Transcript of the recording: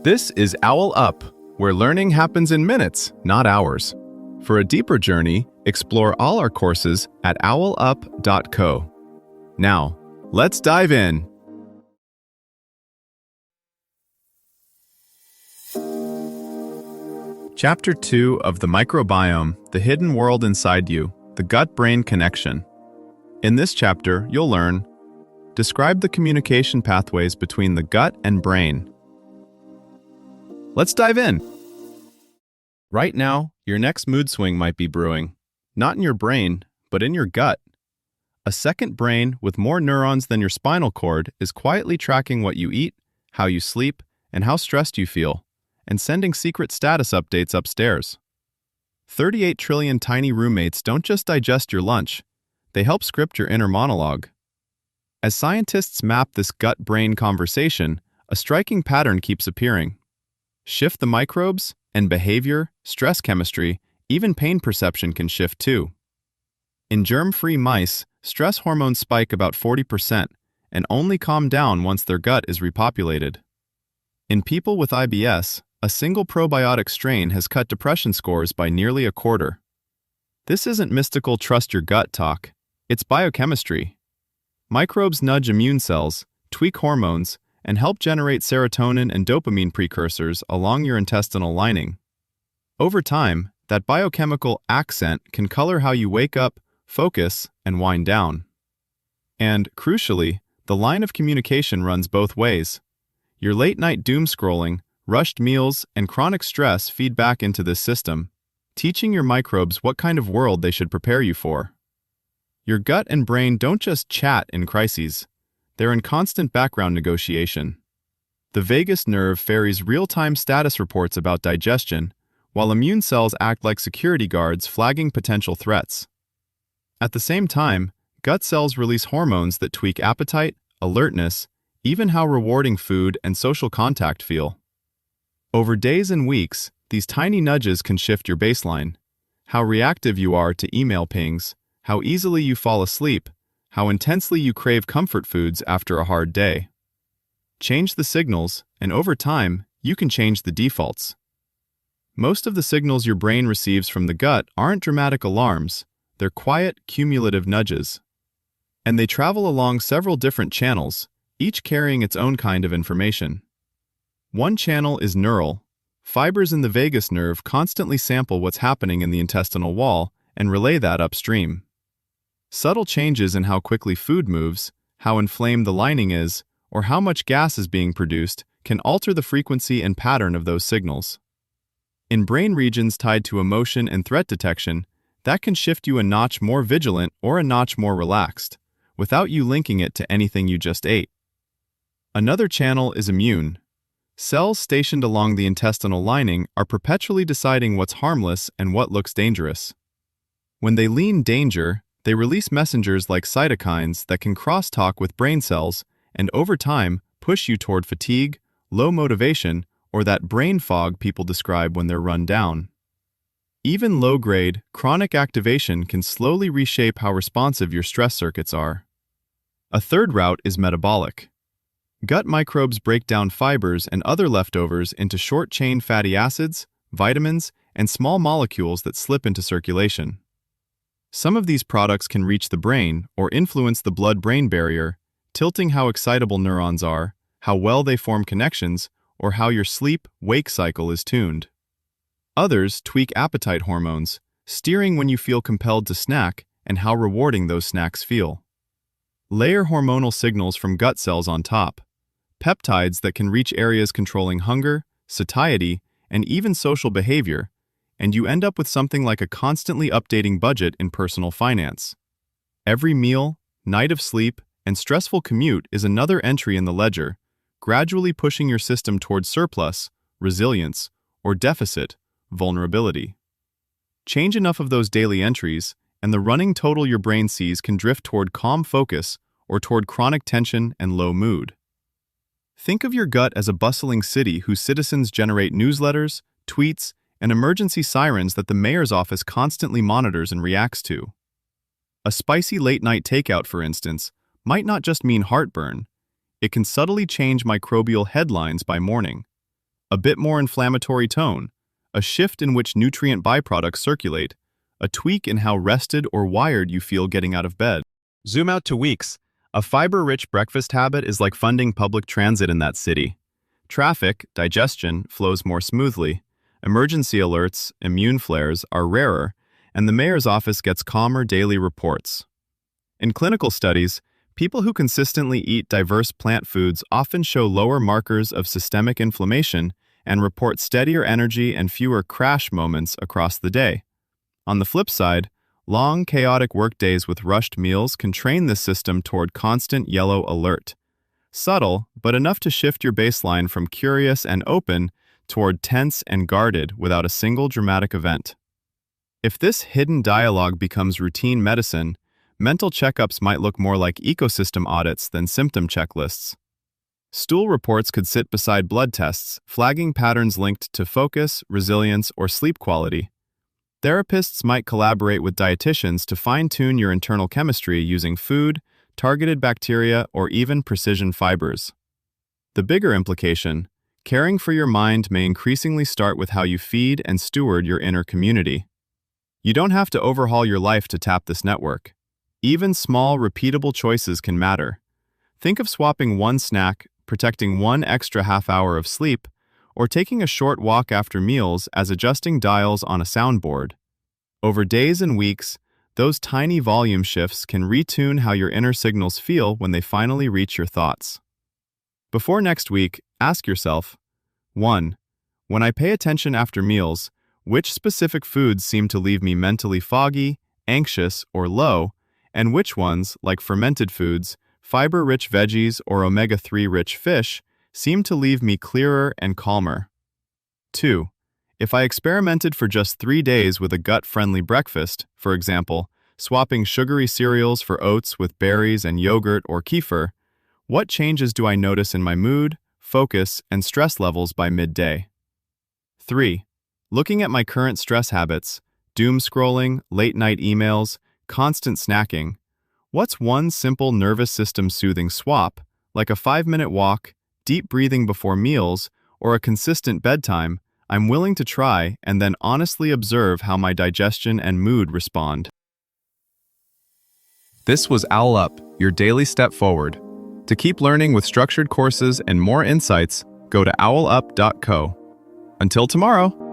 This is OwlUp, where learning happens in minutes, not hours. For a deeper journey, explore all our courses at owlup.co. Now, let's dive in. Chapter 2 of the Microbiome, The Hidden World Inside You, the Gut-Brain Connection. In this chapter, you'll learn: describe the communication pathways between the gut and brain. Let's dive in. Right now, your next mood swing might be brewing. Not in your brain, but in your gut. A second brain with more neurons than your spinal cord is quietly tracking what you eat, how you sleep, and how stressed you feel, and sending secret status updates upstairs. 38 trillion tiny roommates don't just digest your lunch, they help script your inner monologue. As scientists map this gut-brain conversation, a striking pattern keeps appearing. Shift the microbes, and behavior, stress chemistry, even pain perception can shift too. In germ-free mice, stress hormones spike about 40% and only calm down once their gut is repopulated. In people with IBS, a single probiotic strain has cut depression scores by nearly a quarter. This isn't mystical trust your gut talk, it's biochemistry. Microbes nudge immune cells, tweak hormones, and help generate serotonin and dopamine precursors along your intestinal lining. Over time, that biochemical accent can color how you wake up, focus, and wind down. And, crucially, the line of communication runs both ways. Your late-night doom scrolling, rushed meals, and chronic stress feed back into this system, teaching your microbes what kind of world they should prepare you for. Your gut and brain don't just chat in crises. They're in constant background negotiation. The vagus nerve ferries real-time status reports about digestion, while immune cells act like security guards flagging potential threats. At the same time, gut cells release hormones that tweak appetite, alertness, even how rewarding food and social contact feel. Over days and weeks, these tiny nudges can shift your baseline: how reactive you are to email pings, how easily you fall asleep, how intensely you crave comfort foods after a hard day. Change the signals, and over time, you can change the defaults. Most of the signals your brain receives from the gut aren't dramatic alarms, they're quiet, cumulative nudges. And they travel along several different channels, each carrying its own kind of information. One channel is neural. Fibers in the vagus nerve constantly sample what's happening in the intestinal wall and relay that upstream. Subtle changes in how quickly food moves, how inflamed the lining is, or how much gas is being produced can alter the frequency and pattern of those signals. In brain regions tied to emotion and threat detection, that can shift you a notch more vigilant or a notch more relaxed, without you linking it to anything you just ate. Another channel is immune. Cells stationed along the intestinal lining are perpetually deciding what's harmless and what looks dangerous. When they lean danger, they release messengers like cytokines that can crosstalk with brain cells and over time push you toward fatigue, low motivation, or that brain fog people describe when they're run down. Even low-grade, chronic activation can slowly reshape how responsive your stress circuits are. A third route is metabolic. Gut microbes break down fibers and other leftovers into short-chain fatty acids, vitamins, and small molecules that slip into circulation. Some of these products can reach the brain or influence the blood-brain barrier, tilting how excitable neurons are, how well they form connections, or how your sleep-wake cycle is tuned. Others tweak appetite hormones, steering when you feel compelled to snack and how rewarding those snacks feel. Layer hormonal signals from gut cells on top, peptides that can reach areas controlling hunger, satiety, and even social behavior, and you end up with something like a constantly updating budget in personal finance. Every meal, night of sleep, and stressful commute is another entry in the ledger, gradually pushing your system towards surplus, resilience, or deficit, vulnerability. Change enough of those daily entries, and the running total your brain sees can drift toward calm focus or toward chronic tension and low mood. Think of your gut as a bustling city whose citizens generate newsletters, tweets, and emergency sirens that the mayor's office constantly monitors and reacts to. A spicy late-night takeout, for instance, might not just mean heartburn. It can subtly change microbial headlines by morning. a bit more inflammatory tone, a shift in which nutrient byproducts circulate, a tweak in how rested or wired you feel getting out of bed. Zoom out to weeks. A fiber-rich breakfast habit is like funding public transit in that city. Traffic, digestion, flows more smoothly. Emergency alerts, immune flares are rarer, and the mayor's office gets calmer daily reports. In clinical studies, people who consistently eat diverse plant foods often show lower markers of systemic inflammation and report steadier energy and fewer crash moments across the day. On the flip side, long, chaotic workdays with rushed meals can train this system toward constant yellow alert. Subtle, but enough to shift your baseline from curious and open toward tense and guarded without a single dramatic event. If this hidden dialogue becomes routine medicine, mental checkups might look more like ecosystem audits than symptom checklists. Stool reports could sit beside blood tests, flagging patterns linked to focus, resilience, or sleep quality. Therapists might collaborate with dietitians to fine-tune your internal chemistry using food, targeted bacteria, or even precision fibers. The bigger implication, caring for your mind may increasingly start with how you feed and steward your inner community. You don't have to overhaul your life to tap this network. Even small, repeatable choices can matter. Think of swapping one snack, protecting one extra half hour of sleep, or taking a short walk after meals as adjusting dials on a soundboard. Over days and weeks, those tiny volume shifts can retune how your inner signals feel when they finally reach your thoughts. Before next week, ask yourself, 1. When I pay attention after meals, which specific foods seem to leave me mentally foggy, anxious, or low, and which ones, like fermented foods, fiber-rich veggies, or omega-3 rich fish, seem to leave me clearer and calmer? 2. If I experimented for just 3 days with a gut-friendly breakfast, for example, swapping sugary cereals for oats with berries and yogurt or kefir, what changes do I notice in my mood, focus, and stress levels by midday? 3. Looking at my current stress habits, doom scrolling, late-night emails, constant snacking, what's one simple nervous system soothing swap, like a 5-minute walk, deep breathing before meals, or a consistent bedtime, I'm willing to try and then honestly observe how my digestion and mood respond? This was OwlUp, your daily step forward. To keep learning with structured courses and more insights, go to owlup.co. Until tomorrow!